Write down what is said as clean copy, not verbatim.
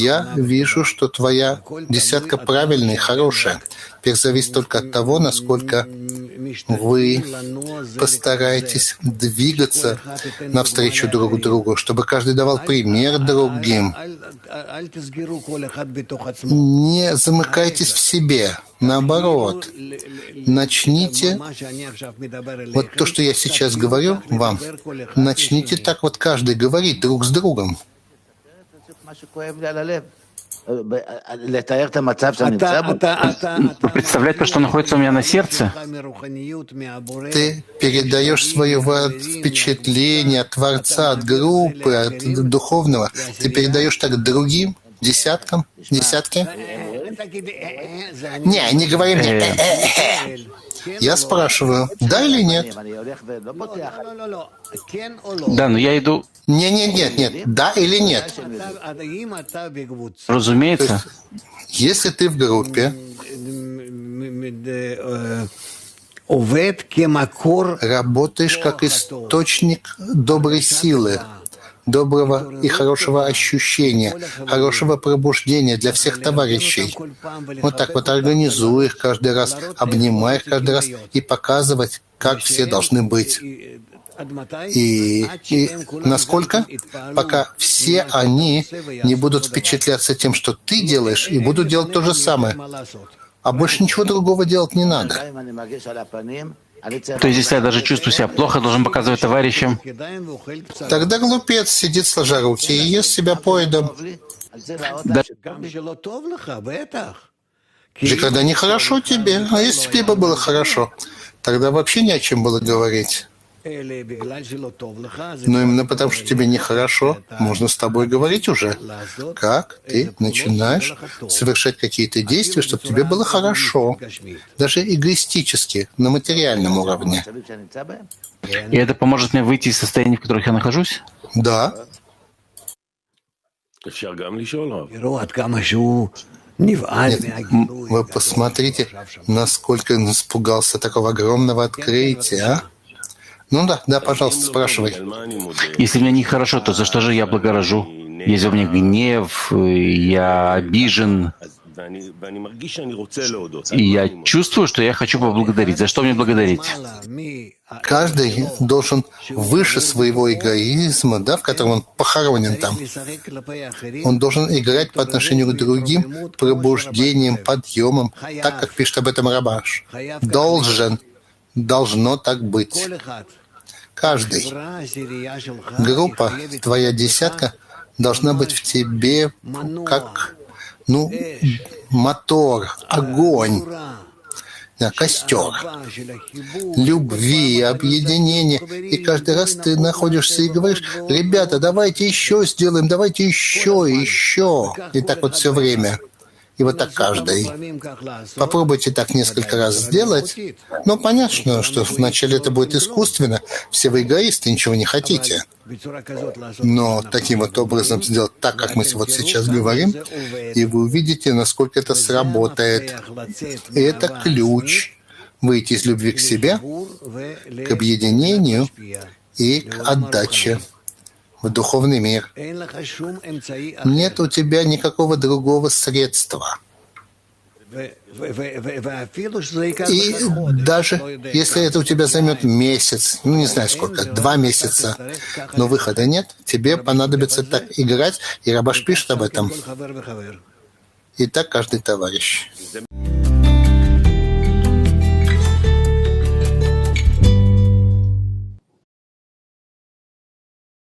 Я вижу, что твоя десятка правильная и хорошая. Теперь зависит только от того, насколько вы постараетесь двигаться навстречу друг другу, чтобы каждый давал пример другим. Не замыкайтесь в себе. Наоборот, начните, вот то, что я сейчас говорю вам, начните так вот каждый говорить друг с другом. Представлять то, что находится у меня на сердце? Ты передаешь свое впечатление от Творца, от группы, от духовного. Ты передаешь так другим, десятки? Не говори мне. Я спрашиваю, да или нет? Да, но я иду... Нет. Да или нет? Разумеется. Если ты в группе, работаешь как источник доброй силы, доброго и хорошего ощущения, хорошего пробуждения для всех товарищей. Вот так вот организуй их каждый раз, обнимай их каждый раз и показывать, как все должны быть. И насколько? Пока все они не будут впечатляться тем, что ты делаешь, и будут делать то же самое. А больше ничего другого делать не надо. То есть, если я даже чувствую себя плохо, должен показывать товарищам? Тогда глупец сидит сложа руки и ест себя поедом. Да. Же когда нехорошо тебе, а если тебе бы было хорошо, тогда вообще не о чем было говорить. Но именно потому, что тебе нехорошо, можно с тобой говорить уже. Как ты начинаешь совершать какие-то действия, чтобы тебе было хорошо. Даже эгоистически, на материальном уровне. И это поможет мне выйти из состояния, в которых я нахожусь? Да. Нет, вы посмотрите, насколько он испугался такого огромного открытия, а? Ну да, пожалуйста, спрашивай. Если мне нехорошо, то за что же я благорожу? Если у меня гнев, я обижен, и я чувствую, что я хочу поблагодарить. За что мне благодарить? Каждый должен выше своего эгоизма, да, в котором он похоронен там. Он должен играть по отношению к другим пробуждением, подъемом, так, как пишет об этом Рабаш. Должно так быть. Каждый. Группа, твоя десятка, должна быть в тебе как, мотор, огонь, костер, любви, объединения. И каждый раз ты находишься и говоришь: ребята, давайте еще сделаем, давайте еще. И так вот все время. И вот так каждый. Попробуйте так несколько раз сделать. Но понятно, что вначале это будет искусственно. Все вы эгоисты, ничего не хотите. Но таким вот образом сделать так, как мы вот сейчас говорим, и вы увидите, насколько это сработает. И это ключ выйти из любви к себе, к объединению и к отдаче в духовный мир. Нет у тебя никакого другого средства. И даже если это у тебя займет месяц, не знаю сколько, 2 месяца, но выхода нет, тебе понадобится так играть, и Рабаш пишет об этом. И так каждый товарищ.